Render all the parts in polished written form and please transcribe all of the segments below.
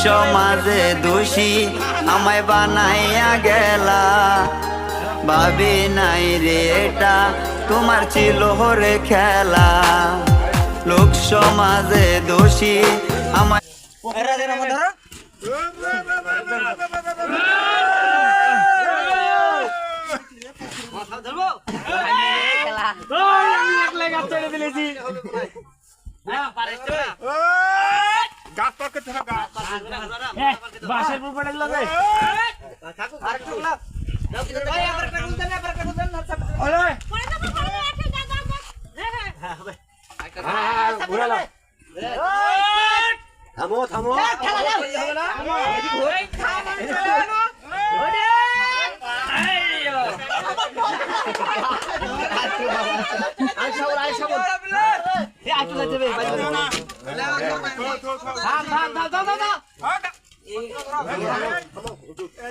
সমাজে দোষী আমায় বানাইয়া গেলা, ভাবি নাই রে এটা তোমার ছিল রে খেলা। লোক সমাজে দোষী আমায় থামো থামো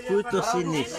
তুই তো চিনিস